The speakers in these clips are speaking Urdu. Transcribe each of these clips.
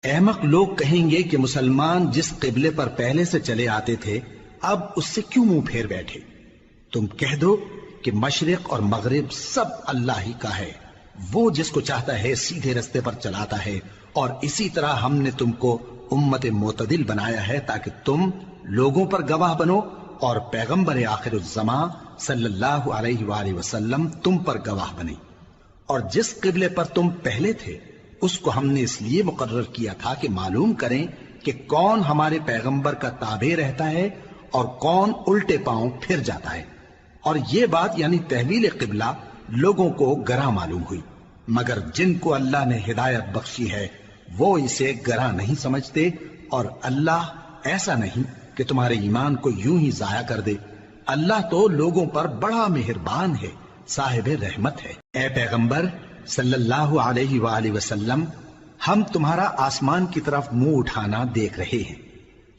احمق لوگ کہیں گے کہ مسلمان جس قبلے پر پہلے سے چلے آتے تھے اب اس سے کیوں منہ پھیر بیٹھے؟ تم کہہ دو کہ مشرق اور مغرب سب اللہ ہی کا ہے، وہ جس کو چاہتا ہے سیدھے رستے پر چلاتا ہے، اور اسی طرح ہم نے تم کو امت معتدل بنایا ہے تاکہ تم لوگوں پر گواہ بنو اور پیغمبر آخر الزمان صلی اللہ علیہ وآلہ وسلم تم پر گواہ بنے۔ اور جس قبلے پر تم پہلے تھے اس کو ہم نے اس لیے مقرر کیا تھا کہ معلوم کریں کہ کون ہمارے پیغمبر کا تابع رہتا ہے اور کون الٹے پاؤں پھر جاتا ہے۔ اور یہ بات یعنی تحویل قبلہ لوگوں کو گراں معلوم ہوئی، مگر جن کو اللہ نے ہدایت بخشی ہے وہ اسے گراں نہیں سمجھتے، اور اللہ ایسا نہیں کہ تمہارے ایمان کو یوں ہی ضائع کر دے۔ اللہ تو لوگوں پر بڑا مہربان ہے، صاحب رحمت ہے۔ اے پیغمبر صلی اللہ علیہ وآلہ وسلم، ہم تمہارا آسمان کی طرف منہ اٹھانا دیکھ رہے ہیں،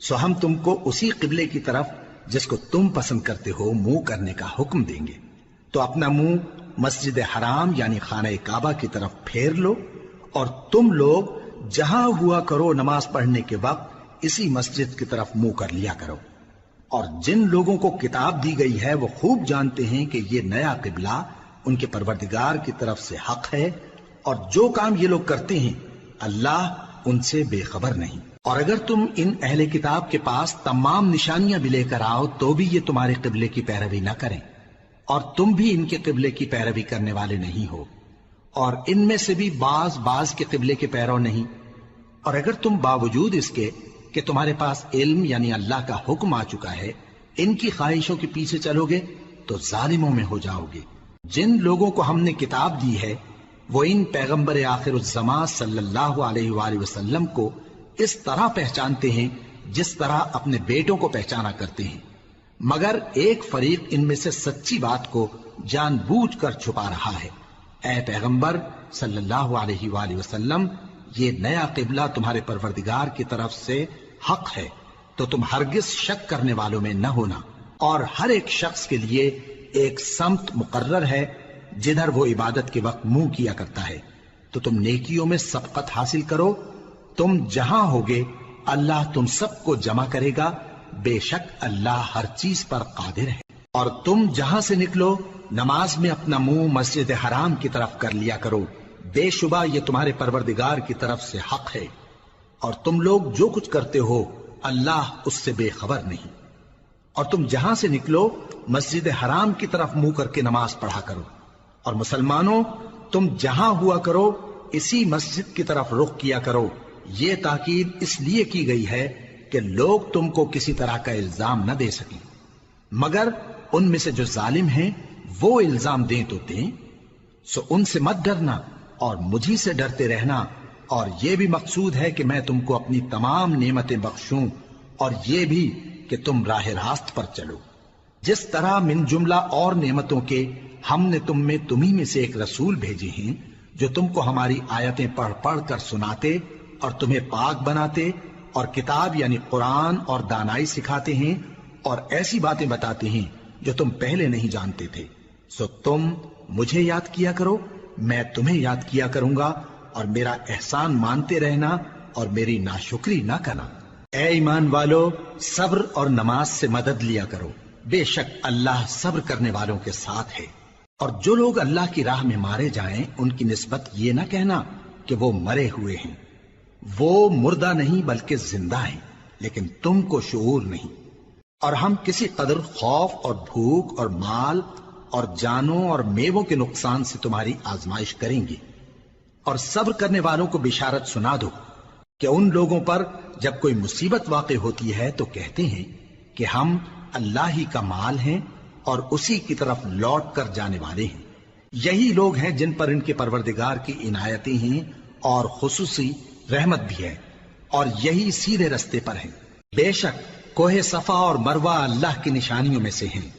سو ہم تم کو اسی قبلے کی طرف جس کو تم پسند کرتے ہو منہ کرنے کا حکم دیں گے۔ تو اپنا منہ مسجد حرام یعنی خانہ کعبہ کی طرف پھیر لو، اور تم لوگ جہاں ہوا کرو نماز پڑھنے کے وقت اسی مسجد کی طرف منہ کر لیا کرو۔ اور جن لوگوں کو کتاب دی گئی ہے وہ خوب جانتے ہیں کہ یہ نیا قبلہ ان کے پروردگار کی طرف سے حق ہے، اور جو کام یہ لوگ کرتے ہیں اللہ ان سے بے خبر نہیں۔ اور اگر تم ان اہل کتاب کے پاس تمام نشانیاں بھی لے کر آؤ تو بھی یہ تمہارے قبلے کی پیروی نہ کریں، اور تم بھی ان کے قبلے کی پیروی کرنے والے نہیں ہو، اور ان میں سے بھی بعض کے قبلے کے پیرو نہیں۔ اور اگر تم باوجود اس کے کہ تمہارے پاس علم یعنی اللہ کا حکم آ چکا ہے ان کی خواہشوں کے پیچھے چلو گے تو ظالموں میں ہو جاؤ گے۔ جن لوگوں کو ہم نے کتاب دی ہے وہ ان پیغمبر آخر الزمان صلی اللہ علیہ وآلہ وسلم کو اس طرح پہچانتے ہیں جس طرح اپنے بیٹوں کو پہچانا کرتے ہیں، مگر ایک فریق ان میں سے سچی بات کو جان بوجھ کر چھپا رہا ہے۔ اے پیغمبر صلی اللہ علیہ وآلہ وسلم، یہ نیا قبلہ تمہارے پروردگار کی طرف سے حق ہے، تو تم ہرگز شک کرنے والوں میں نہ ہونا، اور ہر ایک شخص کے لیے ایک سمت مقرر ہے جدھر وہ عبادت کے وقت منہ کیا کرتا ہے، تو تم نیکیوں میں سبقت حاصل کرو۔ تم جہاں ہوگے اللہ تم سب کو جمع کرے گا، بے شک اللہ ہر چیز پر قادر ہے۔ اور تم جہاں سے نکلو نماز میں اپنا منہ مسجد حرام کی طرف کر لیا کرو، بے شبہ یہ تمہارے پروردگار کی طرف سے حق ہے، اور تم لوگ جو کچھ کرتے ہو اللہ اس سے بے خبر نہیں۔ اور تم جہاں سے نکلو مسجد حرام کی طرف منہ کر کے نماز پڑھا کرو، اور مسلمانوں تم جہاں ہوا کرو اسی مسجد کی طرف رخ کیا کرو۔ یہ تاکید اس لیے کی گئی ہے کہ لوگ تم کو کسی طرح کا الزام نہ دے سکیں، مگر ان میں سے جو ظالم ہیں وہ الزام دیں تو دیں، سو ان سے مت ڈرنا اور مجھی سے ڈرتے رہنا، اور یہ بھی مقصود ہے کہ میں تم کو اپنی تمام نعمتیں بخشوں، اور یہ بھی کہ تم راہ راست پر چلو۔ جس طرح من جملہ اور نعمتوں کے ہم نے تمہیں میں سے ایک رسول بھیجے ہیں جو تم کو ہماری آیتیں پڑھ پڑھ کر سناتے اور تمہیں پاک بناتے، اور کتاب یعنی قرآن اور دانائی سکھاتے ہیں، اور ایسی باتیں بتاتے ہیں جو تم پہلے نہیں جانتے تھے، سو تم مجھے یاد کیا کرو، میں تمہیں یاد کیا کروں گا، اور میرا احسان مانتے رہنا اور میری ناشکری نہ کرنا۔ اے ایمان والو، صبر اور نماز سے مدد لیا کرو، بے شک اللہ صبر کرنے والوں کے ساتھ ہے۔ اور جو لوگ اللہ کی راہ میں مارے جائیں ان کی نسبت یہ نہ کہنا کہ وہ مرے ہوئے ہیں، وہ مردہ نہیں بلکہ زندہ ہیں، لیکن تم کو شعور نہیں۔ اور ہم کسی قدر خوف اور بھوک اور مال اور جانوں اور میووں کے نقصان سے تمہاری آزمائش کریں گے، اور صبر کرنے والوں کو بشارت سنا دو کہ ان لوگوں پر جب کوئی مصیبت واقع ہوتی ہے تو کہتے ہیں کہ ہم اللہ ہی کا مال ہیں اور اسی کی طرف لوٹ کر جانے والے ہیں۔ یہی لوگ ہیں جن پر ان کے پروردگار کی عنایتیں ہیں اور خصوصی رحمت بھی ہے، اور یہی سیدھے رستے پر ہیں۔ بے شک کوہ صفا اور مروہ اللہ کی نشانیوں میں سے ہیں،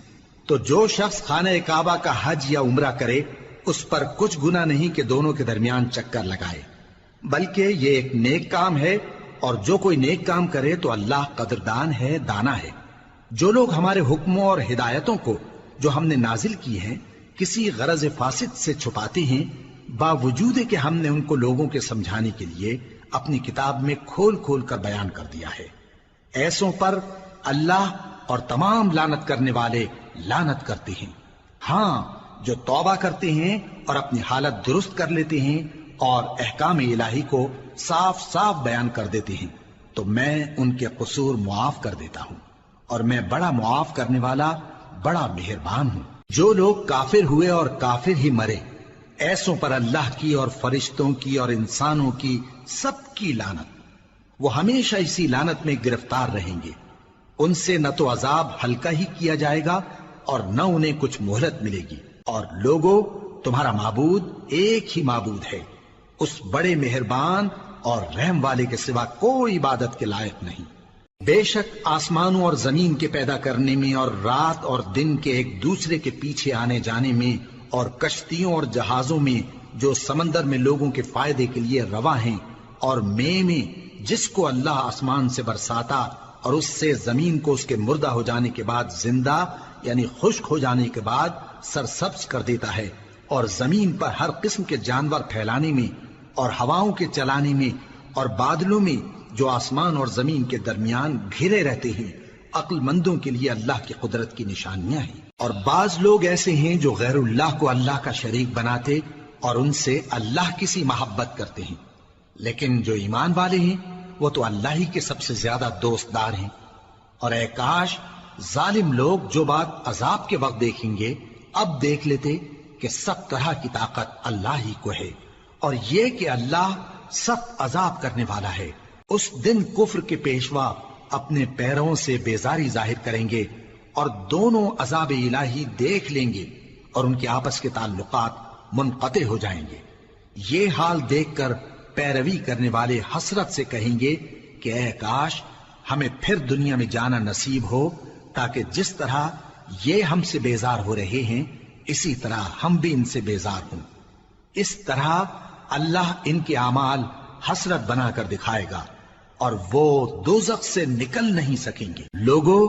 تو جو شخص خانہ کعبہ کا حج یا عمرہ کرے اس پر کچھ گناہ نہیں کہ دونوں کے درمیان چکر لگائے، بلکہ یہ ایک نیک کام ہے، اور جو کوئی نیک کام کرے تو اللہ قدردان ہے، دانا ہے۔ جو لوگ ہمارے حکموں اور ہدایتوں کو جو ہم نے نازل کی ہیں کسی غرض فاسد سے چھپاتے ہیں، باوجود کہ ہم نے ان کو لوگوں کے سمجھانے کے لیے اپنی کتاب میں کھول کھول کر بیان کر دیا ہے۔ ایسوں پر اللہ اور تمام لعنت کرنے والے لعنت کرتے ہیں۔ ہاں، جو توبہ کرتے ہیں اور اپنی حالت درست کر لیتے ہیں اور احکام الہی کو صاف صاف بیان کر دیتے ہیں تو میں ان کے قصور معاف کر دیتا ہوں، اور میں بڑا معاف کرنے والا، بڑا مہربان ہوں۔ جو لوگ کافر ہوئے اور کافر ہی مرے، ایسوں پر اللہ کی اور فرشتوں کی اور انسانوں کی سب کی لعنت، وہ ہمیشہ اسی لعنت میں گرفتار رہیں گے۔ ان سے نہ تو عذاب ہلکا ہی کیا جائے گا اور نہ انہیں کچھ مہلت ملے گی۔ اور لوگوں، تمہارا معبود ایک ہی معبود ہے، اس بڑے مہربان اور رحم والے کے سوا کوئی عبادت کے لائق نہیں۔ بے شک آسمانوں اور زمین کے پیدا کرنے میں اور رات اور دن کے ایک دوسرے کے پیچھے آنے جانے میں اور کشتیوں اور جہازوں میں جو سمندر میں لوگوں کے فائدے کے لیے رواں ہیں، اور میں جس کو اللہ آسمان سے برساتا اور اس سے زمین کو اس کے مردہ ہو جانے کے بعد زندہ یعنی خشک ہو جانے کے بعد سرسبز کر دیتا ہے، اور زمین پر ہر قسم کے جانور پھیلانے میں اور ہواؤں کے چلانے میں اور بادلوں میں جو آسمان اور زمین کے درمیان گھرے رہتے ہیں، عقل مندوں کے لیے اللہ کی قدرت کی نشانیاں ہیں۔ اور بعض لوگ ایسے ہیں جو غیر اللہ کو اللہ کا شریک بناتے اور ان سے اللہ کی سی محبت کرتے ہیں، لیکن جو ایمان والے ہیں وہ تو اللہ ہی کے سب سے زیادہ دوست دار ہیں۔ اور اے کاش ظالم لوگ جو بات عذاب کے وقت دیکھیں گے اب دیکھ لیتے کہ سب طرح کی طاقت اللہ ہی کو ہے، اور یہ کہ اللہ سخت عذاب کرنے والا ہے۔ اس دن کفر کے پیشوا اپنے پیروں سے بیزاری ظاہر کریں گے اور دونوں عذاب الہی دیکھ لیں گے اور ان کے آپس کے تعلقات منقطع ہو جائیں گے۔ یہ حال دیکھ کر پیروی کرنے والے حسرت سے کہیں گے کہ اے کاش ہمیں پھر دنیا میں جانا نصیب ہو، تاکہ جس طرح یہ ہم سے بیزار ہو رہے ہیں اسی طرح ہم بھی ان سے بیزار ہوں۔ اس طرح اللہ ان کے اعمال حسرت بنا کر دکھائے گا اور وہ دوزخ سے نکل نہیں سکیں گے۔ لوگوں،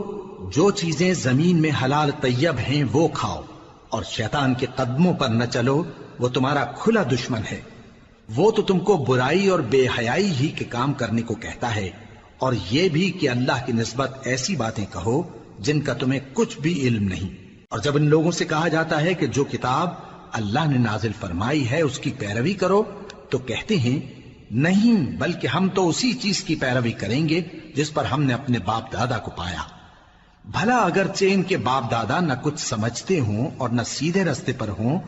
جو چیزیں زمین میں حلال طیب ہیں وہ کھاؤ، اور شیطان کے قدموں پر نہ چلو، وہ تمہارا کھلا دشمن ہے۔ وہ تو تم کو برائی اور بے حیائی ہی کے کام کرنے کو کہتا ہے، اور یہ بھی کہ اللہ کی نسبت ایسی باتیں کہو جن کا تمہیں کچھ بھی علم نہیں۔ اور جب ان لوگوں سے کہا جاتا ہے کہ جو کتاب اللہ نے نازل فرمائی ہے اس کی پیروی کرو، تو کہتے ہیں نہیں، بلکہ ہم تو اسی چیز کی پیروی کریں گے جس پر ہم نے اپنے باپ دادا کو پایا۔ بھلا اگرچہ ان کے باپ دادا نہ کچھ سمجھتے ہوں اور نہ سیدھے رستے پر ہوں،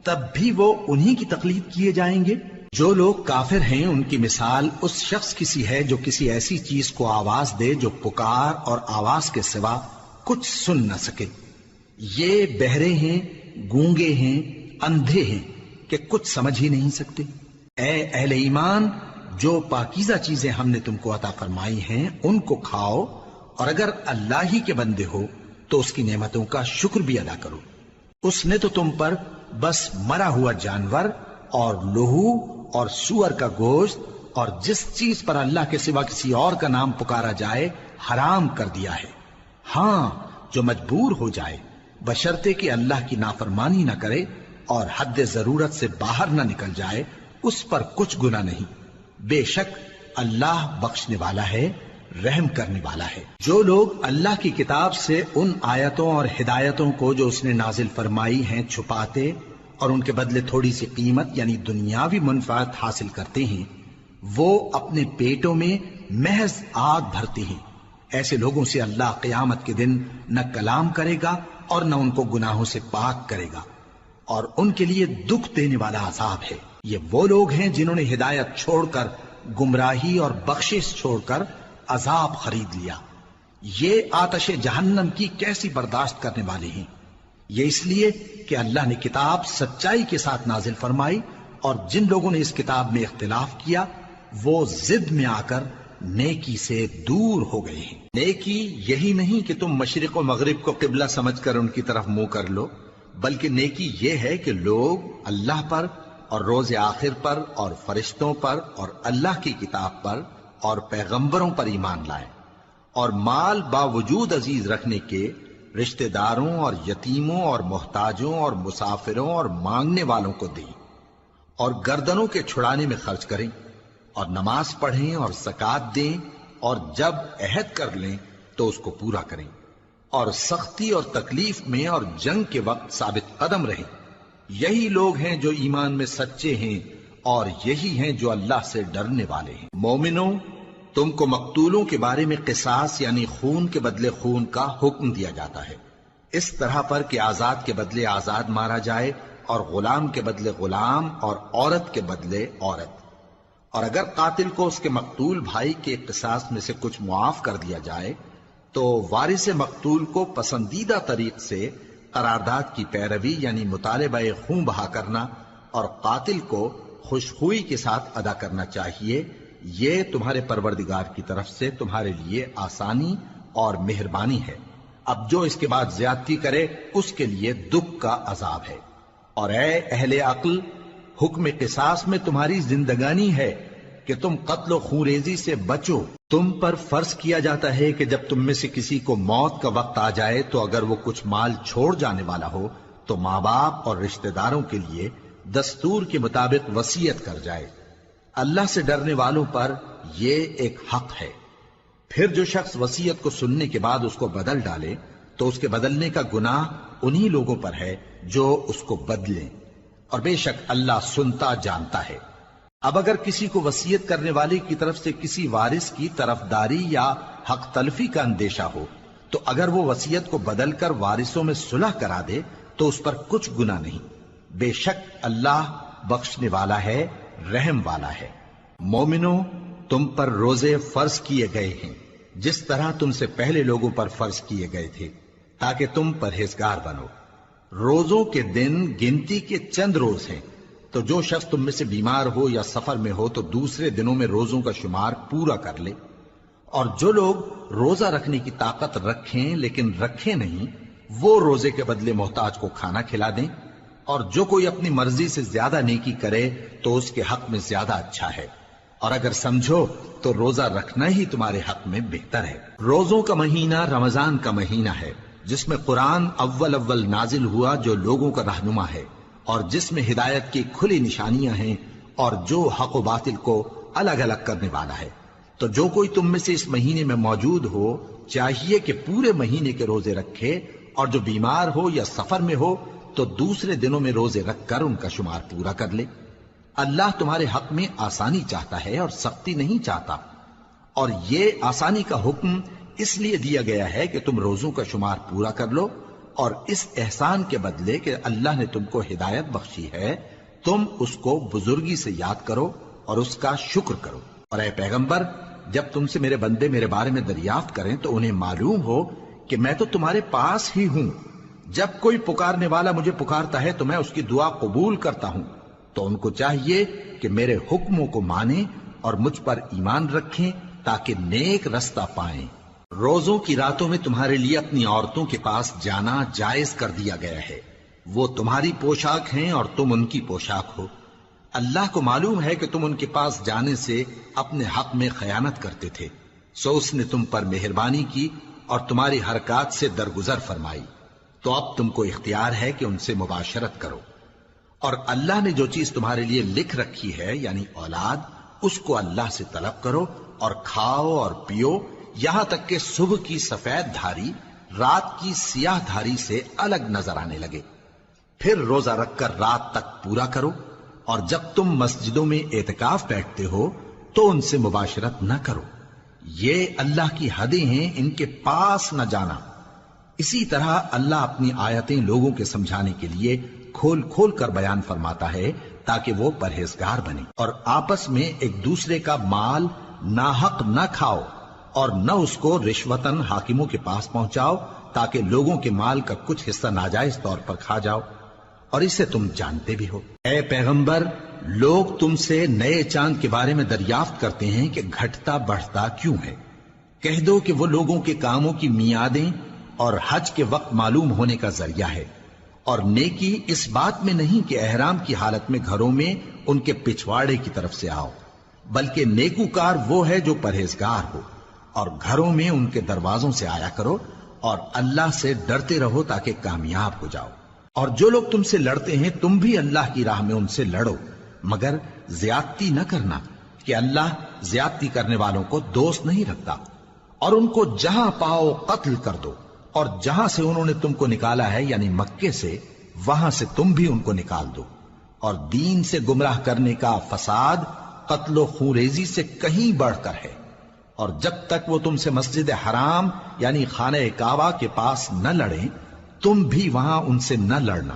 تب بھی وہ انہی کی تقلید کیے جائیں گے۔ جو لوگ کافر ہیں ان کی مثال اس شخص کی سی ہے جو کسی ایسی چیز کو آواز دے جو پکار اور آواز کے سوا کچھ سن نہ سکے۔ یہ بہرے ہیں، گونگے ہیں، اندھے ہیں کہ کچھ سمجھ ہی نہیں سکتے۔ اے اہل ایمان، جو پاکیزہ چیزیں ہم نے تم کو عطا فرمائی ہیں ان کو کھاؤ، اور اگر اللہ ہی کے بندے ہو تو اس کی نعمتوں کا شکر بھی ادا کرو۔ اس نے تو تم پر بس مرا ہوا جانور اور لہو اور سور کا گوشت اور جس چیز پر اللہ کے سوا کسی اور کا نام پکارا جائے حرام کر دیا ہے۔ ہاں، جو مجبور ہو جائے بشرطے کہ اللہ کی نافرمانی نہ کرے اور حد ضرورت سے باہر نہ نکل جائے، اس پر کچھ گناہ نہیں۔ بے شک اللہ بخشنے والا ہے، رحم کرنے والا ہے۔ جو لوگ اللہ کی کتاب سے ان آیتوں اور ہدایتوں کو جو اس نے نازل فرمائی ہیں چھپاتے اور ان کے بدلے تھوڑی سی قیمت یعنی دنیاوی منفعت حاصل کرتے ہیں، وہ اپنے پیٹوں میں محض آگ بھرتے ہیں۔ ایسے لوگوں سے اللہ قیامت کے دن نہ کلام کرے گا اور نہ ان کو گناہوں سے پاک کرے گا، اور ان کے لیے دکھ دینے والا عذاب ہے۔ یہ وہ لوگ ہیں جنہوں نے ہدایت چھوڑ کر گمراہی اور بخشش چھوڑ کر عذاب خرید لیا۔ یہ آتش جہنم کی کیسی برداشت کرنے والے ہیں۔ یہ اس لیے کہ اللہ نے کتاب سچائی کے ساتھ نازل فرمائی، اور جن لوگوں نے اس کتاب میں اختلاف کیا وہ ضد میں آ کر نیکی سے دور ہو گئے ہیں۔ نیکی یہی نہیں کہ تم مشرق و مغرب کو قبلہ سمجھ کر ان کی طرف منہ کر لو، بلکہ نیکی یہ ہے کہ لوگ اللہ پر اور روز آخر پر اور فرشتوں پر اور اللہ کی کتاب پر اور پیغمبروں پر ایمان لائیں، اور مال باوجود عزیز رکھنے کے رشتہ داروں اور یتیموں اور محتاجوں اور مسافروں اور مانگنے والوں کو دیں، اور گردنوں کے چھڑانے میں خرچ کریں، اور نماز پڑھیں اور زکات دیں، اور جب عہد کر لیں تو اس کو پورا کریں، اور سختی اور تکلیف میں اور جنگ کے وقت ثابت قدم رہیں۔ یہی لوگ ہیں جو ایمان میں سچے ہیں، اور یہی ہیں جو اللہ سے ڈرنے والے ہیں۔ مومنوں، تم کو مقتولوں کے بارے میں قصاص یعنی خون کے بدلے خون کا حکم دیا جاتا ہے، اس طرح پر کہ آزاد کے بدلے آزاد مارا جائے، اور غلام کے بدلے غلام، اور عورت کے بدلے عورت۔ اور اگر قاتل کو اس کے مقتول بھائی کے قصاص میں سے کچھ معاف کر دیا جائے تو وارث مقتول کو پسندیدہ طریق سے قرارداد کی پیروی یعنی مطالبہ خون بہا کرنا اور قاتل کو خوشخوئی کے ساتھ ادا کرنا چاہیے۔ یہ تمہارے پروردگار کی طرف سے تمہارے لیے آسانی اور مہربانی ہے۔ اب جو اس کے بعد زیادتی کرے اس کے لیے دکھ کا عذاب ہے۔ اور اے اہل عقل، حکم قصاص میں تمہاری زندگانی ہے کہ تم قتل و خونریزی سے بچو۔ تم پر فرض کیا جاتا ہے کہ جب تم میں سے کسی کو موت کا وقت آ جائے تو اگر وہ کچھ مال چھوڑ جانے والا ہو تو ماں باپ اور رشتہ داروں کے لیے دستور کے مطابق وصیت کر جائے۔ اللہ سے ڈرنے والوں پر یہ ایک حق ہے۔ پھر جو شخص وصیت کو سننے کے بعد اس کو بدل ڈالے تو اس کے بدلنے کا گناہ انہی لوگوں پر ہے جو اس کو بدلیں، اور بے شک اللہ سنتا جانتا ہے۔ اب اگر کسی کو وصیت کرنے والے کی طرف سے کسی وارث کی طرفداری یا حق تلفی کا اندیشہ ہو تو اگر وہ وصیت کو بدل کر وارثوں میں صلح کرا دے تو اس پر کچھ گناہ نہیں، بے شک اللہ بخشنے والا ہے، رحم والا ہے۔ مومنوں، تم پر روزے فرض کیے گئے ہیں جس طرح تم سے پہلے لوگوں پر فرض کیے گئے تھے تاکہ تم پرہیزگار بنو۔ روزوں کے دن گنتی کے چند روز ہیں، تو جو شخص تم میں سے بیمار ہو یا سفر میں ہو تو دوسرے دنوں میں روزوں کا شمار پورا کر لے۔ اور جو لوگ روزہ رکھنے کی طاقت رکھیں لیکن رکھیں نہیں، وہ روزے کے بدلے محتاج کو کھانا کھلا دیں۔ اور جو کوئی اپنی مرضی سے زیادہ نیکی کرے تو اس کے حق میں زیادہ اچھا ہے، اور اگر سمجھو تو روزہ رکھنا ہی تمہارے حق میں بہتر ہے۔ روزوں کا مہینہ رمضان کا مہینہ ہے جس میں قرآن اول نازل ہوا، جو لوگوں کا رہنما ہے اور جس میں ہدایت کی کھلی نشانیاں ہیں، اور جو حق و باطل کو الگ الگ کرنے والا ہے۔ تو جو کوئی تم میں سے اس مہینے میں موجود ہو چاہیے کہ پورے مہینے کے روزے رکھے، اور جو بیمار ہو یا سفر میں ہو تو دوسرے دنوں میں روزے رکھ کر ان کا شمار پورا کر لے۔ اللہ تمہارے حق میں آسانی چاہتا ہے اور سختی نہیں چاہتا، اور یہ آسانی کا حکم اس لیے دیا گیا ہے کہ تم روزوں کا شمار پورا کر لو، اور اس احسان کے بدلے کہ اللہ نے تم کو ہدایت بخشی ہے تم اس کو بزرگی سے یاد کرو اور اس کا شکر کرو۔ اور اے پیغمبر، جب تم سے میرے بندے میرے بارے میں دریافت کریں تو انہیں معلوم ہو کہ میں تو تمہارے پاس ہی ہوں۔ جب کوئی پکارنے والا مجھے پکارتا ہے تو میں اس کی دعا قبول کرتا ہوں، تو ان کو چاہیے کہ میرے حکموں کو مانیں اور مجھ پر ایمان رکھیں تاکہ نیک رستہ پائیں۔ روزوں کی راتوں میں تمہارے لیے اپنی عورتوں کے پاس جانا جائز کر دیا گیا ہے، وہ تمہاری پوشاک ہیں اور تم ان کی پوشاک ہو۔ اللہ کو معلوم ہے کہ تم ان کے پاس جانے سے اپنے حق میں خیانت کرتے تھے، سو اس نے تم پر مہربانی کی اور تمہاری حرکات سے درگزر فرمائی، تو اب تم کو اختیار ہے کہ ان سے مباشرت کرو۔ اور اللہ نے جو چیز تمہارے لیے لکھ رکھی ہے یعنی اولاد، اس کو اللہ سے طلب کرو اور کھاؤ اور پیو یہاں تک کہ صبح کی سفید دھاری رات کی سیاہ دھاری سے الگ نظر آنے لگے، پھر روزہ رکھ کر رات تک پورا کرو۔ اور جب تم مسجدوں میں اعتکاف بیٹھتے ہو تو ان سے مباشرت نہ کرو، یہ اللہ کی حدیں ہیں، ان کے پاس نہ جانا۔ اسی طرح اللہ اپنی آیتیں لوگوں کے سمجھانے کے لیے کھول کھول کر بیان فرماتا ہے تاکہ وہ پرہیزگار بنے۔ اور آپس میں ایک دوسرے کا مال ناحق نہ کھاؤ، اور نہ اس کو رشوتاً حاکموں کے پاس پہنچاؤ تاکہ لوگوں کے مال کا کچھ حصہ ناجائز طور پر کھا جاؤ، اور اسے تم جانتے بھی ہو۔ اے پیغمبر، لوگ تم سے نئے چاند کے بارے میں دریافت کرتے ہیں کہ گھٹتا بڑھتا کیوں ہے۔ کہہ دو کہ وہ لوگوں کے کاموں کی میعادیں اور حج کے وقت معلوم ہونے کا ذریعہ ہے، اور نیکی اس بات میں نہیں کہ احرام کی حالت میں گھروں میں ان کے پچھواڑے کی طرف سے آؤ، بلکہ نیکوکار وہ ہے جو پرہیزگار ہو، اور گھروں میں ان کے دروازوں سے آیا کرو، اور اللہ سے ڈرتے رہو تاکہ کامیاب ہو جاؤ۔ اور جو لوگ تم سے لڑتے ہیں تم بھی اللہ کی راہ میں ان سے لڑو، مگر زیادتی نہ کرنا، کہ اللہ زیادتی کرنے والوں کو دوست نہیں رکھتا، اور ان کو جہاں پاؤ قتل کر دو، اور جہاں سے انہوں نے تم کو نکالا ہے یعنی مکے سے، وہاں سے تم بھی ان کو نکال دو۔ اور دین سے گمراہ کرنے کا فساد قتل و خونریزی سے کہیں بڑھ کر ہے، اور جب تک وہ تم سے مسجد حرام یعنی خانہ کعبہ کے پاس نہ لڑیں تم بھی وہاں ان سے نہ لڑنا۔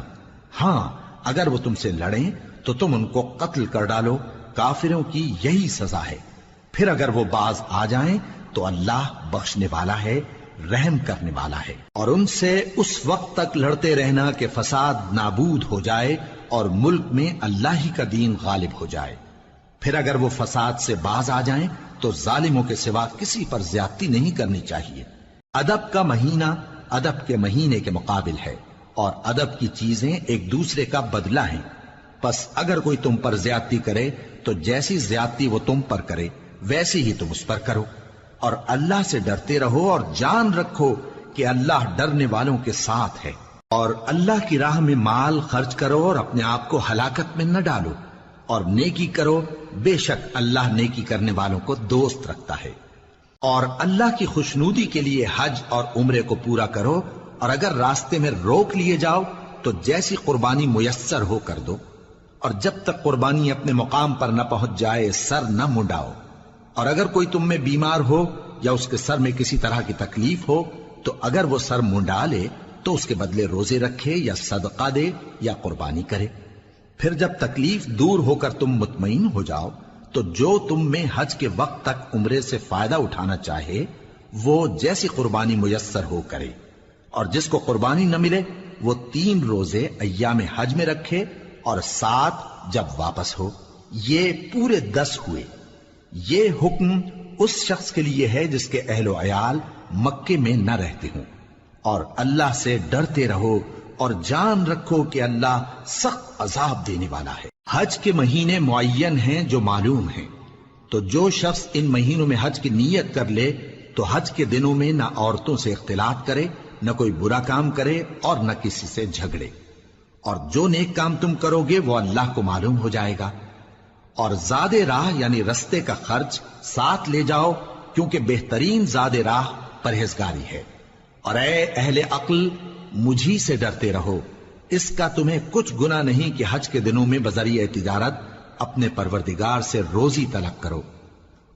ہاں اگر وہ تم سے لڑیں تو تم ان کو قتل کر ڈالو، کافروں کی یہی سزا ہے۔ پھر اگر وہ باز آ جائیں تو اللہ بخشنے والا ہے، رحم کرنے والا ہے۔ اور ان سے اس وقت تک لڑتے رہنا کہ فساد نابود ہو جائے اور ملک میں اللہ ہی کا دین غالب ہو جائے۔ پھر اگر وہ فساد سے باز آ جائیں تو ظالموں کے سوا کسی پر زیادتی نہیں کرنی چاہیے۔ ادب کا مہینہ ادب کے مہینے کے مقابل ہے، اور ادب کی چیزیں ایک دوسرے کا بدلہ ہیں۔ پس اگر کوئی تم پر زیادتی کرے تو جیسی زیادتی وہ تم پر کرے ویسی ہی تم اس پر کرو، اور اللہ سے ڈرتے رہو اور جان رکھو کہ اللہ ڈرنے والوں کے ساتھ ہے۔ اور اللہ کی راہ میں مال خرچ کرو اور اپنے آپ کو ہلاکت میں نہ ڈالو، اور نیکی کرو، بے شک اللہ نیکی کرنے والوں کو دوست رکھتا ہے۔ اور اللہ کی خوشنودی کے لیے حج اور عمرے کو پورا کرو، اور اگر راستے میں روک لیے جاؤ تو جیسی قربانی میسر ہو کر دو، اور جب تک قربانی اپنے مقام پر نہ پہنچ جائے سر نہ منڈاؤ۔ اور اگر کوئی تم میں بیمار ہو یا اس کے سر میں کسی طرح کی تکلیف ہو تو اگر وہ سر منڈا لے تو اس کے بدلے روزے رکھے یا صدقہ دے یا قربانی کرے۔ پھر جب تکلیف دور ہو کر تم مطمئن ہو جاؤ تو جو تم میں حج کے وقت تک عمرے سے فائدہ اٹھانا چاہے وہ جیسی قربانی میسر ہو کرے، اور جس کو قربانی نہ ملے وہ 3 روزے ایام حج میں رکھے اور 7 جب واپس ہو، یہ پورے 10 ہوئے۔ یہ حکم اس شخص کے لیے ہے جس کے اہل و عیال مکے میں نہ رہتے ہوں۔ اور اللہ سے ڈرتے رہو اور جان رکھو کہ اللہ سخت عذاب دینے والا ہے۔ حج کے مہینے معین ہیں جو معلوم ہیں، تو جو شخص ان مہینوں میں حج کی نیت کر لے تو حج کے دنوں میں نہ عورتوں سے اختلاط کرے، نہ کوئی برا کام کرے اور نہ کسی سے جھگڑے۔ اور جو نیک کام تم کرو گے وہ اللہ کو معلوم ہو جائے گا۔ اور زاد راہ یعنی رستے کا خرچ ساتھ لے جاؤ، کیونکہ بہترین زاد راہ پرہیزگاری ہے۔ اور اے اہل عقل مجھی سے ڈرتے رہو، اس کا تمہیں کچھ گناہ نہیں کہ حج کے دنوں میں بذریعہ تجارت اپنے پروردگار سے روزی طلب کرو۔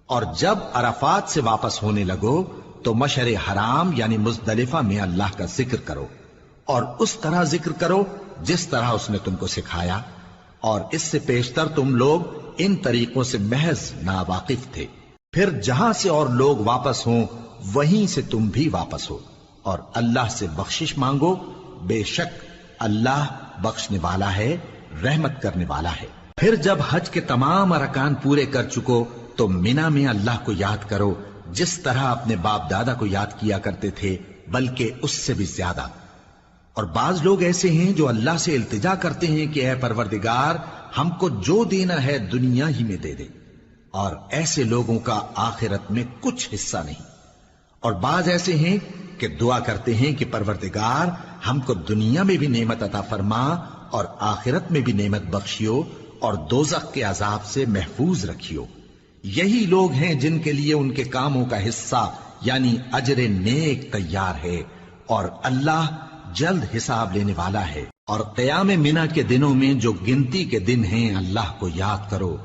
اور جب عرفات سے واپس ہونے لگو تو مشعر حرام یعنی مزدلفہ میں اللہ کا ذکر کرو، اور اس طرح ذکر کرو جس طرح اس نے تم کو سکھایا، اور اس سے پیشتر تم لوگ ان طریقوں سے محض ناواقف تھے۔ پھر جہاں سے اور لوگ واپس ہوں وہیں سے تم بھی واپس ہو، اور اللہ سے بخشش مانگو، بے شک اللہ بخشنے والا ہے، رحمت کرنے والا ہے۔ پھر جب حج کے تمام ارکان پورے کر چکو تو مینا میں اللہ کو یاد کرو جس طرح اپنے باپ دادا کو یاد کیا کرتے تھے، بلکہ اس سے بھی زیادہ۔ اور بعض لوگ ایسے ہیں جو اللہ سے التجا کرتے ہیں کہ اے پروردگار ہم کو جو دینا ہے دنیا ہی میں دے دے، اور ایسے لوگوں کا آخرت میں کچھ حصہ نہیں۔ اور بعض ایسے ہیں کہ دعا کرتے ہیں کہ پروردگار ہم کو دنیا میں بھی نعمت عطا فرما اور آخرت میں بھی نعمت بخشیو اور دوزخ کے عذاب سے محفوظ رکھیو۔ یہی لوگ ہیں جن کے لیے ان کے کاموں کا حصہ یعنی اجر نیک تیار ہے، اور اللہ جلد حساب لینے والا ہے۔ اور قیام منا کے دنوں میں جو گنتی کے دن ہیں اللہ کو یاد کرو،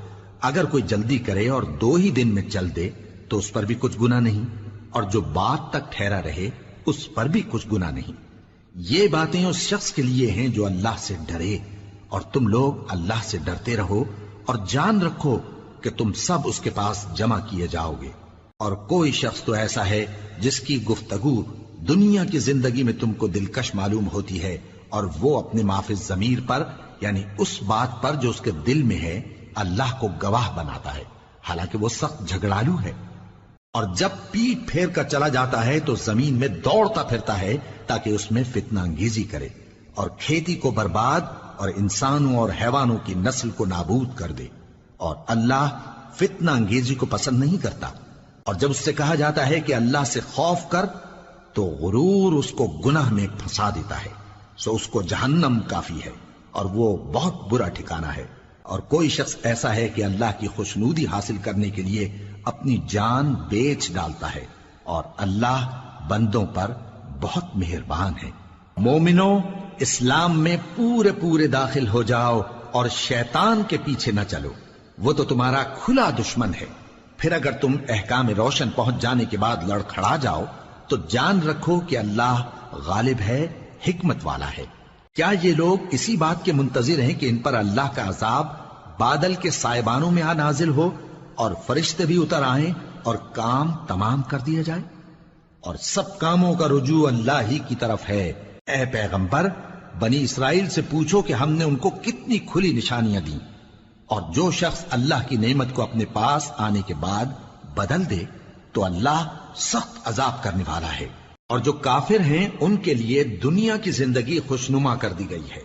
اگر کوئی جلدی کرے اور 2 ہی دن میں چل دے تو اس پر بھی کچھ گناہ نہیں، اور جو بات تک ٹھہرا رہے اس پر بھی کچھ گناہ نہیں۔ یہ باتیں اس شخص کے لیے ہیں جو اللہ سے ڈرے، اور تم لوگ اللہ سے ڈرتے رہو اور جان رکھو کہ تم سب اس کے پاس جمع کیے جاؤ گے۔ اور کوئی شخص تو ایسا ہے جس کی گفتگو دنیا کی زندگی میں تم کو دلکش معلوم ہوتی ہے، اور وہ اپنے معافی ضمیر پر یعنی اس بات پر جو اس کے دل میں ہے اللہ کو گواہ بناتا ہے، حالانکہ وہ سخت جھگڑالو ہے۔ اور جب پیٹ پھیر کر چلا جاتا ہے تو زمین میں دوڑتا پھرتا ہے تاکہ اس میں فتنہ انگیزی کرے اور کھیتی کو برباد اور انسانوں اور حیوانوں کی نسل کو نابود کر دے، اور اللہ فتنہ انگیزی کو پسند نہیں کرتا۔ اور جب اس سے کہا جاتا ہے کہ اللہ سے خوف کر تو غرور اس کو گناہ میں پھنسا دیتا ہے، سو اس کو جہنم کافی ہے اور وہ بہت برا ٹھکانہ ہے۔ اور کوئی شخص ایسا ہے کہ اللہ کی خوشنودی حاصل کرنے کے لیے اپنی جان بیچ ڈالتا ہے، اور اللہ بندوں پر بہت مہربان ہے۔ مومنو، اسلام میں پورے پورے داخل ہو جاؤ اور شیطان کے پیچھے نہ چلو، وہ تو تمہارا کھلا دشمن ہے۔ پھر اگر تم احکام روشن پہنچ جانے کے بعد لڑکھڑا جاؤ تو جان رکھو کہ اللہ غالب ہے، حکمت والا ہے۔ کیا یہ لوگ اسی بات کے منتظر ہیں کہ ان پر اللہ کا عذاب بادل کے سائبانوں میں نازل ہو اور فرشتے بھی اتر آئیں اور کام تمام کر دیا جائے؟ اور سب کاموں کا رجوع اللہ ہی کی طرف ہے۔ اے پیغمبر، بنی اسرائیل سے پوچھو کہ ہم نے ان کو کتنی کھلی نشانیاں دیں، اور جو شخص اللہ کی نعمت کو اپنے پاس آنے کے بعد بدل دے تو اللہ سخت عذاب کرنے والا ہے۔ اور جو کافر ہیں ان کے لیے دنیا کی زندگی خوشنما کر دی گئی ہے،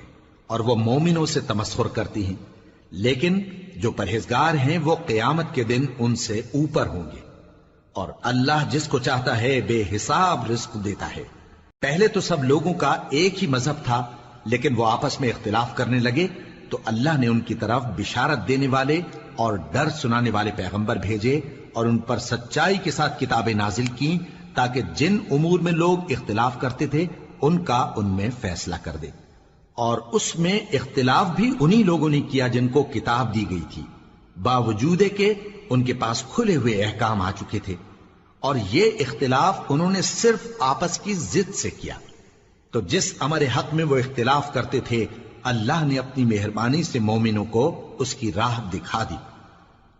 اور وہ مومنوں سے تمسخر کرتی ہیں، لیکن جو پرہیزگار ہیں وہ قیامت کے دن ان سے اوپر ہوں گے۔ اور اللہ جس کو چاہتا ہے بے حساب رزق دیتا ہے۔ پہلے تو سب لوگوں کا ایک ہی مذہب تھا، لیکن وہ آپس میں اختلاف کرنے لگے تو اللہ نے ان کی طرف بشارت دینے والے اور ڈر سنانے والے پیغمبر بھیجے، اور ان پر سچائی کے ساتھ کتابیں نازل کی، تاکہ جن امور میں لوگ اختلاف کرتے تھے ان کا ان میں فیصلہ کر دے۔ اور اس میں اختلاف بھی انہی لوگوں نے کیا جن کو کتاب دی گئی تھی، باوجود کہ ان کے پاس کھلے ہوئے احکام آ چکے تھے، اور یہ اختلاف انہوں نے صرف آپس کی ضد سے کیا۔ تو جس امر حق میں وہ اختلاف کرتے تھے اللہ نے اپنی مہربانی سے مومنوں کو اس کی راہ دکھا دی،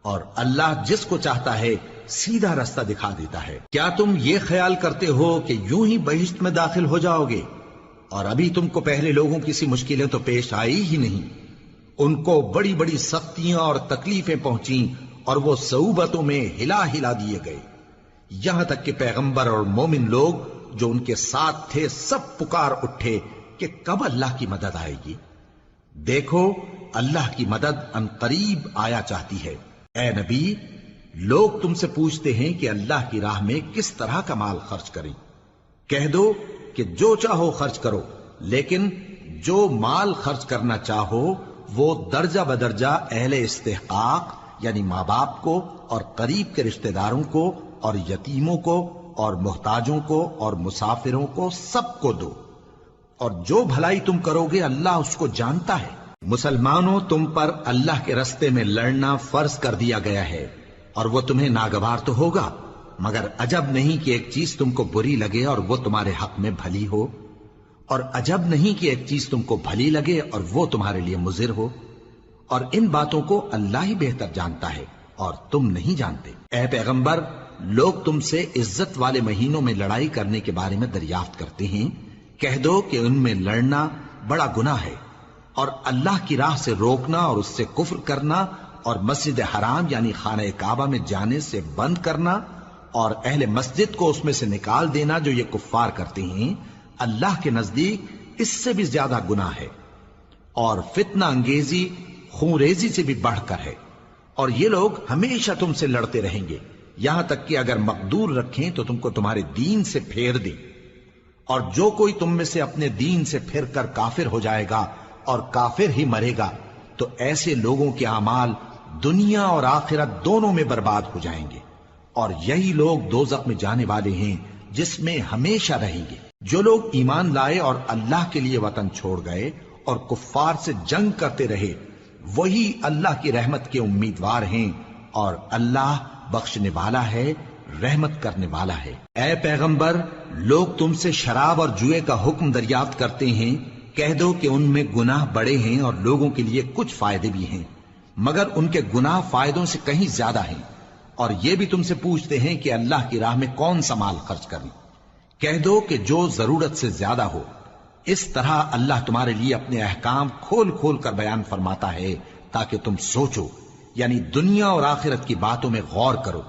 اور اللہ جس کو چاہتا ہے سیدھا رستہ دکھا دیتا ہے۔ کیا تم یہ خیال کرتے ہو کہ یوں ہی بہشت میں داخل ہو جاؤ گے، اور ابھی تم کو پہلے لوگوں کی سی مشکلیں تو پیش آئی ہی نہیں؟ ان کو بڑی بڑی سختیاں اور تکلیفیں پہنچیں، اور وہ صعوبتوں میں ہلا ہلا دیے گئے، یہاں تک کہ پیغمبر اور مومن لوگ جو ان کے ساتھ تھے سب پکار اٹھے کہ کب اللہ کی مدد آئے گی۔ دیکھو اللہ کی مدد ان قریب آیا چاہتی ہے۔ اے نبی، لوگ تم سے پوچھتے ہیں کہ اللہ کی راہ میں کس طرح کا مال خرچ کریں۔ کہہ دو کہ جو چاہو خرچ کرو، لیکن جو مال خرچ کرنا چاہو وہ درجہ بدرجہ اہل استحقاق یعنی ماں باپ کو اور قریب کے رشتہ داروں کو اور یتیموں کو اور محتاجوں کو اور مسافروں کو سب کو دو، اور جو بھلائی تم کرو گے اللہ اس کو جانتا ہے۔ مسلمانوں، تم پر اللہ کے رستے میں لڑنا فرض کر دیا گیا ہے، اور وہ تمہیں ناگوار تو ہوگا، مگر عجب نہیں کہ ایک چیز تم کو بری لگے اور وہ تمہارے حق میں بھلی ہو، اور عجب نہیں کہ ایک چیز تم کو بھلی لگے اور وہ تمہارے لیے مضر ہو، اور ان باتوں کو اللہ ہی بہتر جانتا ہے اور تم نہیں جانتے۔ اے پیغمبر، لوگ تم سے عزت والے مہینوں میں لڑائی کرنے کے بارے میں دریافت کرتے ہیں، کہہ دو کہ ان میں لڑنا بڑا گناہ ہے، اور اللہ کی راہ سے روکنا اور اس سے کفر کرنا اور مسجد حرام یعنی خانہ کعبہ میں جانے سے بند کرنا اور اہل مسجد کو اس میں سے نکال دینا جو یہ کفار کرتے ہیں، اللہ کے نزدیک اس سے بھی زیادہ گناہ ہے، اور فتنہ انگیزی خون ریزی سے بھی بڑھ کر ہے۔ اور یہ لوگ ہمیشہ تم سے لڑتے رہیں گے، یہاں تک کہ اگر مقدور رکھیں تو تم کو تمہارے دین سے پھیر دیں، اور جو کوئی تم میں سے اپنے دین سے پھر کر کافر ہو جائے گا اور کافر ہی مرے گا تو ایسے لوگوں کے اعمال دنیا اور آخرت دونوں میں برباد ہو جائیں گے، اور یہی لوگ دوزخ میں جانے والے ہیں جس میں ہمیشہ رہیں گے۔ جو لوگ ایمان لائے اور اللہ کے لیے وطن چھوڑ گئے اور کفار سے جنگ کرتے رہے وہی اللہ کی رحمت کے امیدوار ہیں، اور اللہ بخشنے والا ہے، رحمت کرنے والا ہے۔ اے پیغمبر، لوگ تم سے شراب اور جوئے کا حکم دریافت کرتے ہیں، کہہ دو کہ ان میں گناہ بڑے ہیں اور لوگوں کے لیے کچھ فائدے بھی ہیں، مگر ان کے گناہ فائدوں سے کہیں زیادہ ہیں۔ اور یہ بھی تم سے پوچھتے ہیں کہ اللہ کی راہ میں کون سا مال خرچ کریں، کہہ دو کہ جو ضرورت سے زیادہ ہو۔ اس طرح اللہ تمہارے لیے اپنے احکام کھول کھول کر بیان فرماتا ہے تاکہ تم سوچو، یعنی دنیا اور آخرت کی باتوں میں غور کرو۔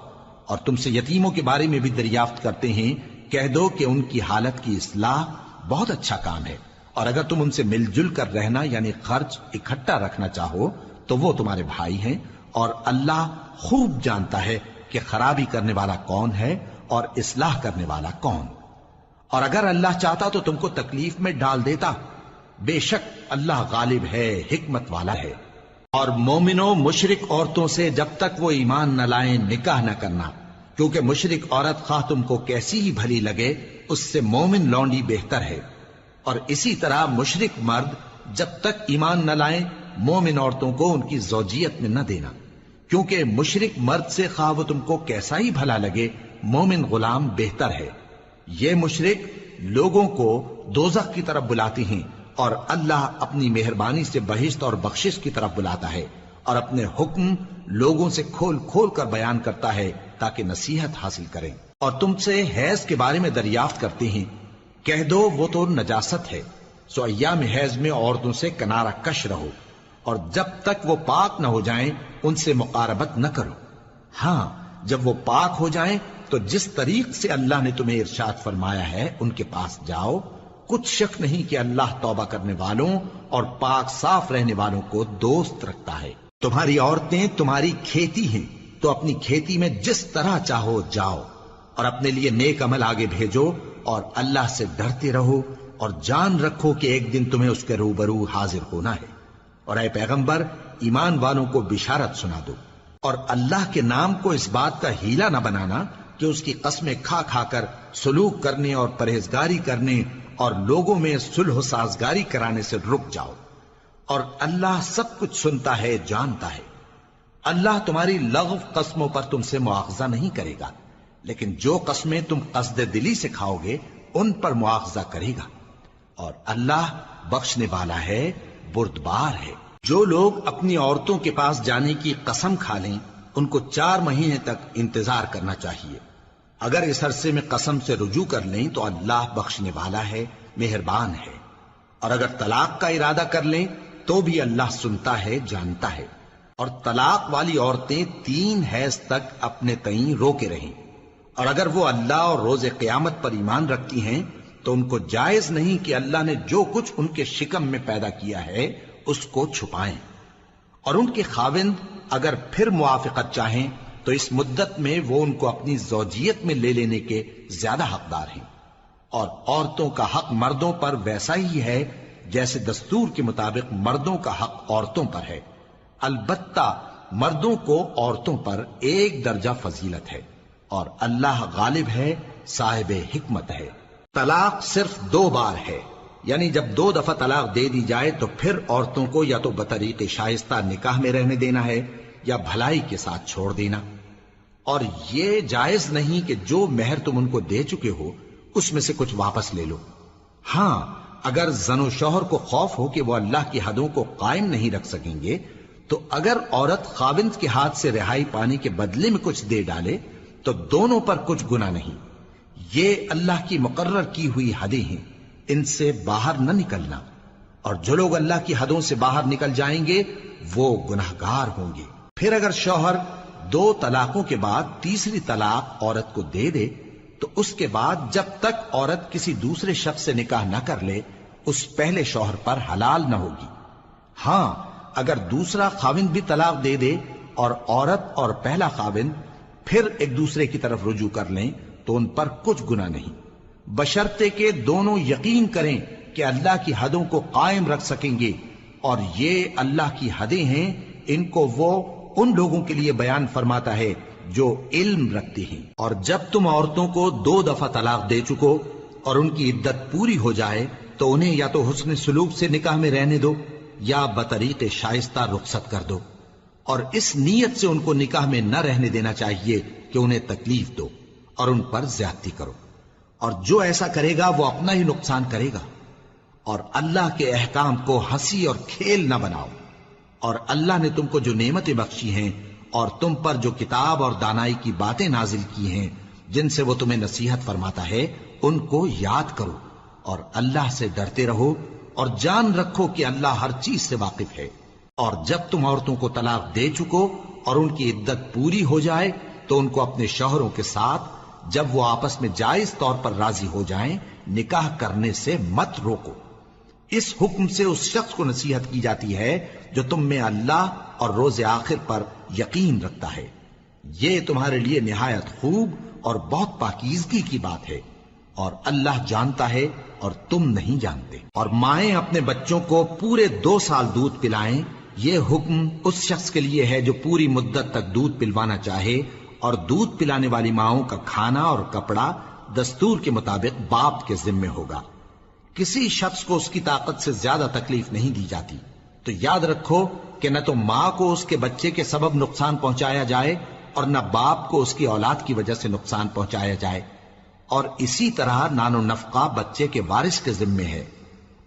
اور تم سے یتیموں کے بارے میں بھی دریافت کرتے ہیں، کہہ دو کہ ان کی حالت کی اصلاح بہت اچھا کام ہے، اور اگر تم ان سے مل جل کر رہنا یعنی خرچ اکٹھا رکھنا چاہو تو وہ تمہارے بھائی ہیں، اور اللہ خوب جانتا ہے کہ خرابی کرنے والا کون ہے اور اصلاح کرنے والا کون۔ اور اگر اللہ چاہتا تو تم کو تکلیف میں ڈال دیتا، بے شک اللہ غالب ہے، حکمت والا ہے۔ اور مومنوں مشرک عورتوں سے جب تک وہ ایمان نہ لائیں نکاح نہ کرنا، کیونکہ مشرک عورت خواہ تم کو کیسی ہی بھلی لگے اس سے مومن لونڈی بہتر ہے۔ اور اسی طرح مشرک مرد جب تک ایمان نہ لائیں مومن عورتوں کو ان کی زوجیت میں نہ دینا، کیونکہ مشرک مرد سے خواہ وہ تم کو کیسا ہی بھلا لگے مومن غلام بہتر ہے۔ یہ مشرک لوگوں کو دوزخ کی طرف بلاتی ہیں، اور اللہ اپنی مہربانی سے بہشت اور بخشش کی طرف بلاتا ہے، اور اپنے حکم لوگوں سے کھول کھول کر بیان کرتا ہے تاکہ نصیحت حاصل کریں۔ اور تم سے حیض کے بارے میں دریافت کرتے ہیں، کہہ دو وہ تو نجاست ہے، سو ایام حیض میں عورتوں سے کنارہ کش رہو، اور جب تک وہ پاک نہ ہو جائیں ان سے مقاربت نہ کرو۔ ہاں جب وہ پاک ہو جائیں تو جس طریق سے اللہ نے تمہیں ارشاد فرمایا ہے ان کے پاس جاؤ، کچھ شک نہیں کہ اللہ توبہ کرنے والوں اور پاک صاف رہنے والوں کو دوست رکھتا ہے۔ تمہاری عورتیں تمہاری کھیتی ہیں، تو اپنی کھیتی میں جس طرح چاہو جاؤ، اور اپنے لیے نیک عمل آگے بھیجو، اور اللہ سے ڈرتے رہو، اور جان رکھو کہ ایک دن تمہیں اس کے روبرو حاضر ہونا ہے۔ اور اے پیغمبر ایمان والوں کو بشارت سنا دو، اور اللہ کے نام کو اس بات کا ہیلا نہ بنانا کہ اس کی قسمیں کھا کھا کر سلوک کرنے اور پرہیزگاری کرنے اور لوگوں میں صلح و سازگاری کرانے سے رک جاؤ، اور اللہ سب کچھ سنتا ہے جانتا ہے۔ اللہ تمہاری لغو قسموں پر تم سے مواخذہ نہیں کرے گا، لیکن جو قسمیں تم قصد دلی سے کھاؤ گے ان پر مواخذہ کرے گا، اور اللہ بخشنے والا ہے بردبار ہے۔ جو لوگ اپنی عورتوں کے پاس جانے کی قسم کھا لیں ان کو 4 مہینے تک انتظار کرنا چاہیے۔ اگر اس عرصے میں قسم سے رجوع کر لیں تو اللہ بخشنے والا ہے، مہربان ہے۔ اور اگر طلاق کا ارادہ کر لیں تو بھی اللہ سنتا ہے جانتا ہے۔ اور طلاق والی عورتیں 3 حیض تک اپنے تئیں روکے رہیں، اور اگر وہ اللہ اور روز قیامت پر ایمان رکھتی ہیں تو ان کو جائز نہیں کہ اللہ نے جو کچھ ان کے شکم میں پیدا کیا ہے اس کو چھپائیں۔ اور ان کے خاوند اگر پھر موافقت چاہیں تو اس مدت میں وہ ان کو اپنی زوجیت میں لے لینے کے زیادہ حقدار ہیں۔ اور عورتوں کا حق مردوں پر ویسا ہی ہے جیسے دستور کے مطابق مردوں کا حق عورتوں پر ہے، البتہ مردوں کو عورتوں پر 1 درجہ فضیلت ہے، اور اللہ غالب ہے، صاحب حکمت ہے۔ طلاق صرف 2 بار ہے، یعنی جب 2 دفعہ طلاق دے دی جائے تو پھر عورتوں کو یا تو بطریق شائستہ نکاح میں رہنے دینا ہے یا بھلائی کے ساتھ چھوڑ دینا۔ اور یہ جائز نہیں کہ جو مہر تم ان کو دے چکے ہو اس میں سے کچھ واپس لے لو۔ ہاں اگر زن و شوہر کو خوف ہو کہ وہ اللہ کی حدوں کو قائم نہیں رکھ سکیں گے تو اگر عورت خاوند کے ہاتھ سے رہائی پانے کے بدلے میں کچھ دے ڈالے تو دونوں پر کچھ گناہ نہیں۔ یہ اللہ کی مقرر کی ہوئی حدیں ہیں، ان سے باہر نہ نکلنا، اور جو لوگ اللہ کی حدوں سے باہر نکل جائیں گے وہ گناہگار ہوں گے۔ پھر اگر شوہر 2 طلاقوں کے بعد تیسری طلاق عورت کو دے دے تو اس کے بعد جب تک عورت کسی دوسرے شخص سے نکاح نہ کر لے اس پہلے شوہر پر حلال نہ ہوگی۔ ہاں اگر دوسرا خاوند بھی طلاق دے دے اور عورت اور پہلا خاوند پھر ایک دوسرے کی طرف رجوع کر لیں تو ان پر کچھ گناہ نہیں، بشرطے کہ دونوں یقین کریں کہ اللہ کی حدوں کو قائم رکھ سکیں گے، اور یہ اللہ کی حدیں ہیں، ان کو وہ ان لوگوں کے لیے بیان فرماتا ہے جو علم رکھتے ہیں۔ اور جب تم عورتوں کو 2 دفعہ طلاق دے چکو اور ان کی عدت پوری ہو جائے تو انہیں یا تو حسن سلوک سے نکاح میں رہنے دو یا بطریق شائستہ رخصت کر دو، اور اس نیت سے ان کو نکاح میں نہ رہنے دینا چاہیے کہ انہیں تکلیف دو اور ان پر زیادتی کرو، اور جو ایسا کرے گا وہ اپنا ہی نقصان کرے گا۔ اور اللہ کے احکام کو ہنسی اور کھیل نہ بناؤ، اور اللہ نے تم کو جو نعمتیں بخشی ہیں اور تم پر جو کتاب اور دانائی کی باتیں نازل کی ہیں جن سے وہ تمہیں نصیحت فرماتا ہے ان کو یاد کرو، اور اللہ سے ڈرتے رہو، اور جان رکھو کہ اللہ ہر چیز سے واقف ہے۔ اور جب تم عورتوں کو طلاق دے چکو اور ان کی عدت پوری ہو جائے تو ان کو اپنے شوہروں کے ساتھ جب وہ آپس میں جائز طور پر راضی ہو جائیں نکاح کرنے سے مت روکو۔ اس حکم سے اس شخص کو نصیحت کی جاتی ہے جو تم میں اللہ اور روز آخر پر یقین رکھتا ہے۔ یہ تمہارے لیے نہایت خوب اور بہت پاکیزگی کی بات ہے، اور اللہ جانتا ہے اور تم نہیں جانتے۔ اور مائیں اپنے بچوں کو پورے 2 سال دودھ پلائیں یہ حکم اس شخص کے لیے ہے جو پوری مدت تک دودھ پلوانا چاہے، اور دودھ پلانے والی ماؤں کا کھانا اور کپڑا دستور کے مطابق باپ کے ذمے ہوگا۔ کسی شخص کو اس کی طاقت سے زیادہ تکلیف نہیں دی جاتی، تو یاد رکھو کہ نہ تو ماں کو اس کے بچے کے سبب نقصان پہنچایا جائے اور نہ باپ کو اس کی اولاد کی وجہ سے نقصان پہنچایا جائے، اور اسی طرح نان و نفقہ بچے کے وارث کے ذمے ہے۔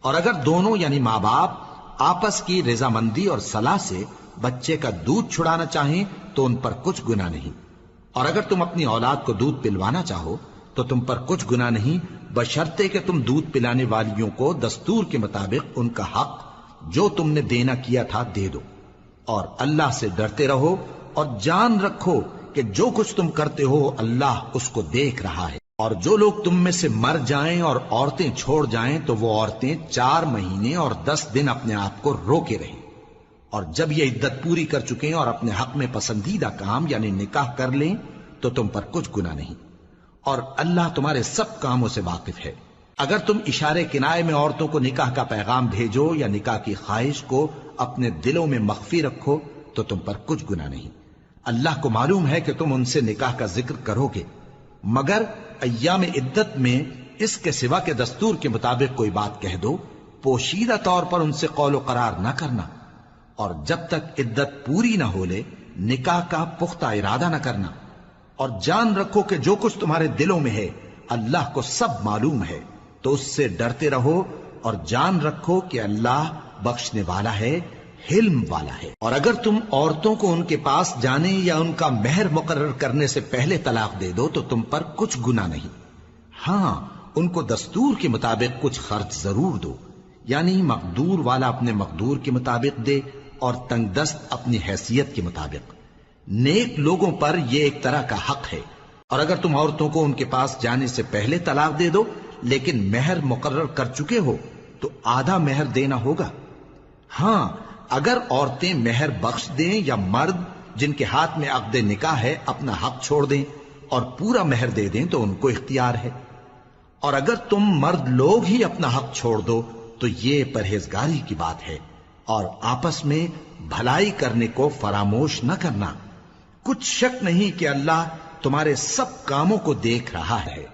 اور اگر دونوں یعنی ماں باپ آپس کی رضامندی اور صلاح سے بچے کا دودھ چھڑانا چاہیں تو ان پر کچھ گناہ نہیں، اور اگر تم اپنی اولاد کو دودھ پلوانا چاہو تو تم پر کچھ گناہ نہیں، بشرطے کہ تم دودھ پلانے والیوں کو دستور کے مطابق ان کا حق جو تم نے دینا کیا تھا دے دو، اور اللہ سے ڈرتے رہو اور جان رکھو کہ جو کچھ تم کرتے ہو اللہ اس کو دیکھ رہا ہے۔ اور جو لوگ تم میں سے مر جائیں اور عورتیں چھوڑ جائیں تو وہ عورتیں 4 مہینے اور 10 دن اپنے آپ کو روکے رہیں، اور جب یہ عدت پوری کر چکیں اور اپنے حق میں پسندیدہ کام یعنی نکاح کر لیں تو تم پر کچھ گناہ نہیں، اور اللہ تمہارے سب کاموں سے واقف ہے۔ اگر تم اشارے کنائے میں عورتوں کو نکاح کا پیغام بھیجو یا نکاح کی خواہش کو اپنے دلوں میں مخفی رکھو تو تم پر کچھ گناہ نہیں۔ اللہ کو معلوم ہے کہ تم ان سے نکاح کا ذکر کرو گے، مگر ایام عدت میں اس کے سوا کے دستور کے مطابق کوئی بات کہہ دو، پوشیدہ طور پر ان سے قول و قرار نہ کرنا، اور جب تک عدت پوری نہ ہو لے نکاح کا پختہ ارادہ نہ کرنا، اور جان رکھو کہ جو کچھ تمہارے دلوں میں ہے اللہ کو سب معلوم ہے، تو اس سے ڈرتے رہو اور جان رکھو کہ اللہ بخشنے والا ہے، حلم والا ہے۔ اور اگر تم عورتوں کو ان کے پاس جانے یا ان کا مہر مقرر کرنے سے پہلے طلاق دے دو تو تم پر کچھ گناہ نہیں، ہاں ان کو دستور کے مطابق کچھ خرچ ضرور دو، یعنی مقدور والا اپنے مقدور کے مطابق دے اور تنگ دست اپنی حیثیت کے مطابق۔ نیک لوگوں پر یہ ایک طرح کا حق ہے۔ اور اگر تم عورتوں کو ان کے پاس جانے سے پہلے طلاق دے دو لیکن مہر مقرر کر چکے ہو تو آدھا مہر دینا ہوگا۔ ہاں اگر عورتیں مہر بخش دیں یا مرد جن کے ہاتھ میں عقد نکاح ہے اپنا حق چھوڑ دیں اور پورا مہر دے دیں تو ان کو اختیار ہے، اور اگر تم مرد لوگ ہی اپنا حق چھوڑ دو تو یہ پرہیزگاری کی بات ہے، اور آپس میں بھلائی کرنے کو فراموش نہ کرنا۔ کچھ شک نہیں کہ اللہ تمہارے سب کاموں کو دیکھ رہا ہے۔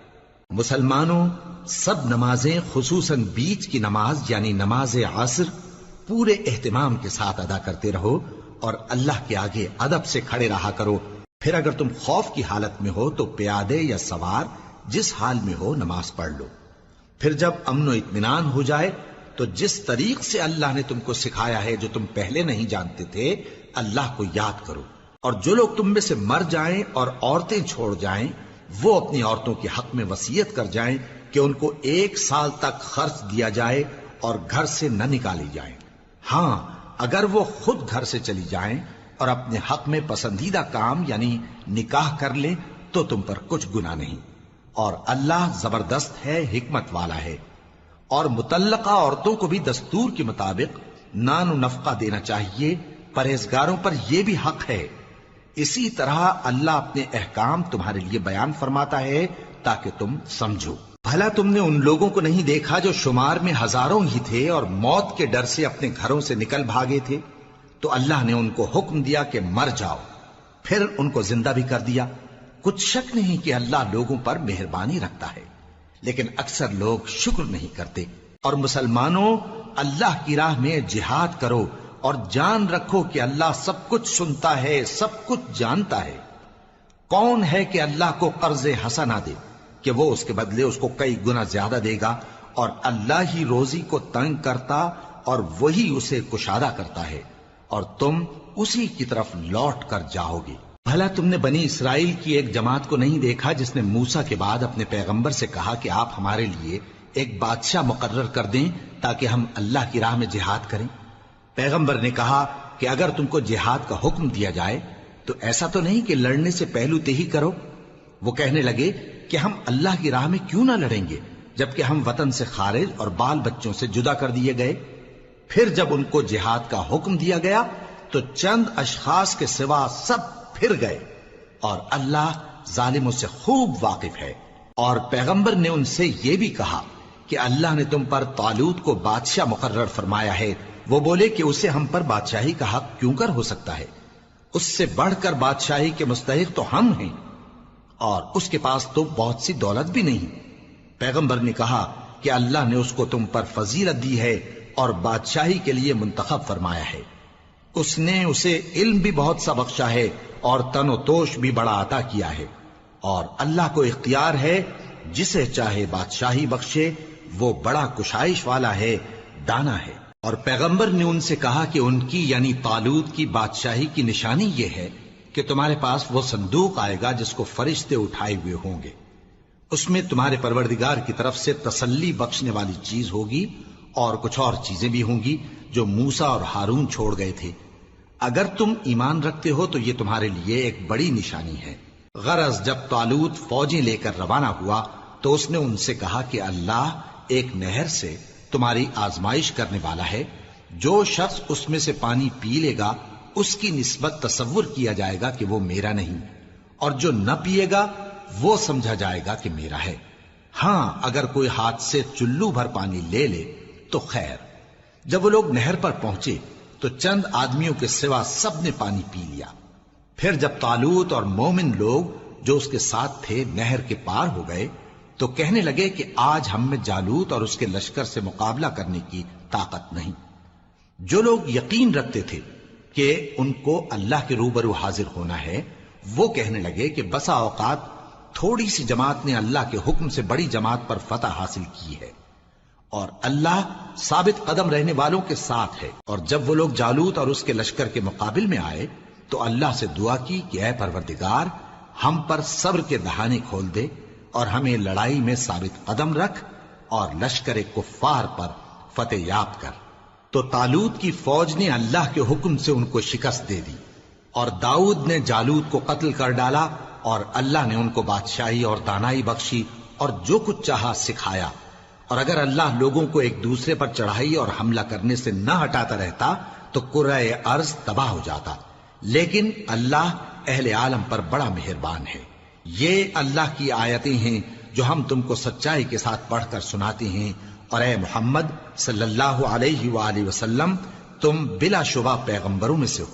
مسلمانوں، سب نمازیں خصوصاً بیچ کی نماز یعنی نماز عصر پورے اہتمام کے ساتھ ادا کرتے رہو اور اللہ کے آگے ادب سے کھڑے رہا کرو۔ پھر اگر تم خوف کی حالت میں ہو تو پیادے یا سوار جس حال میں ہو نماز پڑھ لو۔ پھر جب امن و اطمینان ہو جائے تو جس طریق سے اللہ نے تم کو سکھایا ہے جو تم پہلے نہیں جانتے تھے اللہ کو یاد کرو۔ اور جو لوگ تم میں سے مر جائیں اور عورتیں چھوڑ جائیں وہ اپنی عورتوں کے حق میں وصیت کر جائیں کہ ان کو 1 سال تک خرچ دیا جائے اور گھر سے نہ نکالی جائیں۔ ہاں اگر وہ خود گھر سے چلی جائیں اور اپنے حق میں پسندیدہ کام یعنی نکاح کر لیں تو تم پر کچھ گناہ نہیں، اور اللہ زبردست ہے، حکمت والا ہے۔ اور مطلقہ عورتوں کو بھی دستور کے مطابق نان و نفقہ دینا چاہیے، پرہیزگاروں پر یہ بھی حق ہے۔ اسی طرح اللہ اپنے احکام تمہارے لیے بیان فرماتا ہے تاکہ تم سمجھو۔ بھلا تم نے ان لوگوں کو نہیں دیکھا جو شمار میں ہزاروں ہی تھے اور موت کے ڈر سے اپنے گھروں سے نکل بھاگے تھے؟ تو اللہ نے ان کو حکم دیا کہ مر جاؤ، پھر ان کو زندہ بھی کر دیا۔ کچھ شک نہیں کہ اللہ لوگوں پر مہربانی رکھتا ہے، لیکن اکثر لوگ شکر نہیں کرتے۔ اور مسلمانوں، اللہ کی راہ میں جہاد کرو اور جان رکھو کہ اللہ سب کچھ سنتا ہے، سب کچھ جانتا ہے۔ کون ہے کہ اللہ کو قرض حسنہ دے کہ وہ اس کے بدلے اس کو کئی گنا زیادہ دے گا، اور اللہ ہی روزی کو تنگ کرتا اور وہی اسے کشادہ کرتا ہے، اور تم اسی کی طرف لوٹ کر جاؤ گے۔ بھلا تم نے بنی اسرائیل کی ایک جماعت کو نہیں دیکھا جس نے موسیٰ کے بعد اپنے پیغمبر سے کہا کہ آپ ہمارے لیے ایک بادشاہ مقرر کر دیں تاکہ ہم اللہ کی راہ میں جہاد کریں؟ پیغمبر نے کہا کہ اگر تم کو جہاد کا حکم دیا جائے تو ایسا تو نہیں کہ لڑنے سے پہلو تہی کرو۔ وہ کہنے لگے کہ ہم اللہ کی راہ میں کیوں نہ لڑیں گے جبکہ ہم وطن سے خارج اور بال بچوں سے جدا کر دیے گئے۔ پھر جب ان کو جہاد کا حکم دیا گیا تو چند اشخاص کے سوا سب پھر گئے، اور اللہ ظالموں سے خوب واقف ہے۔ اور پیغمبر نے ان سے یہ بھی کہا کہ اللہ نے تم پر طالوت کو بادشاہ مقرر فرمایا ہے وہ بولے کہ اسے ہم پر بادشاہی کا حق کیوں کر ہو سکتا ہے؟ اس سے بڑھ کر بادشاہی کے مستحق تو ہم ہیں، اور اس کے پاس تو بہت سی دولت بھی نہیں۔ پیغمبر نے کہا کہ اللہ نے اس کو تم پر فضیلت دی ہے اور بادشاہی کے لیے منتخب فرمایا ہے۔ اس نے اسے علم بھی بہت سا بخشا ہے اور تن و توش بھی بڑا عطا کیا ہے، اور اللہ کو اختیار ہے جسے چاہے بادشاہی بخشے، وہ بڑا کشائش والا ہے، دانا ہے۔ اور پیغمبر نے ان سے کہا کہ ان کی یعنی طالوت کی بادشاہی کی نشانی یہ ہے کہ تمہارے پاس وہ صندوق آئے گا جس کو فرشتے اٹھائے ہوئے ہوں گے، اس میں تمہارے پروردگار کی طرف سے تسلی بخشنے والی چیز ہوگی اور کچھ اور چیزیں بھی ہوں گی جو موسیٰ اور ہارون چھوڑ گئے تھے۔ اگر تم ایمان رکھتے ہو تو یہ تمہارے لیے ایک بڑی نشانی ہے۔ غرض جب طالوت فوجیں لے کر روانہ ہوا تو اس نے ان سے کہا کہ اللہ ایک نہر سے تمہاری آزمائش کرنے والا ہے، جو شخص اس میں سے پانی پی لے گا اس کی نسبت تصور کیا جائے گا کہ وہ میرا نہیں، اور جو نہ پیے گا وہ سمجھا جائے گا کہ میرا ہے۔ ہاں اگر کوئی ہاتھ سے چلو بھر پانی لے لے تو خیر۔ جب وہ لوگ نہر پر پہنچے تو چند آدمیوں کے سوا سب نے پانی پی لیا۔ پھر جب طالوت اور مومن لوگ جو اس کے ساتھ تھے نہر کے پار ہو گئے تو کہنے لگے کہ آج ہم میں جالوت اور اس کے لشکر سے مقابلہ کرنے کی طاقت نہیں۔ جو لوگ یقین رکھتے تھے کہ ان کو اللہ کے روبرو حاضر ہونا ہے، وہ کہنے لگے کہ بسا اوقات تھوڑی سی جماعت نے اللہ کے حکم سے بڑی جماعت پر فتح حاصل کی ہے، اور اللہ ثابت قدم رہنے والوں کے ساتھ ہے۔ اور جب وہ لوگ جالوت اور اس کے لشکر کے مقابل میں آئے تو اللہ سے دعا کی کہ اے پروردگار، ہم پر صبر کے دہانے کھول دے اور ہمیں لڑائی میں ثابت قدم رکھ اور لشکر کفار پر فتح یاب کر۔ تو طالوت کی فوج نے اللہ کے حکم سے ان کو شکست دے دی، اور داؤد نے جالوت کو قتل کر ڈالا، اور اللہ نے ان کو بادشاہی اور دانائی بخشی اور جو کچھ چاہا سکھایا۔ اور اگر اللہ لوگوں کو ایک دوسرے پر چڑھائی اور حملہ کرنے سے نہ ہٹاتا رہتا تو کرۂ ارض تباہ ہو جاتا، لیکن اللہ اہل عالم پر بڑا مہربان ہے۔ یہ اللہ کی آیتیں ہیں جو ہم تم کو سچائی کے ساتھ پڑھ کر سناتے ہیں، اور اے محمد صلی اللہ علیہ وآلہ وسلم تم بلا شبہ پیغمبروں میں سے ہو۔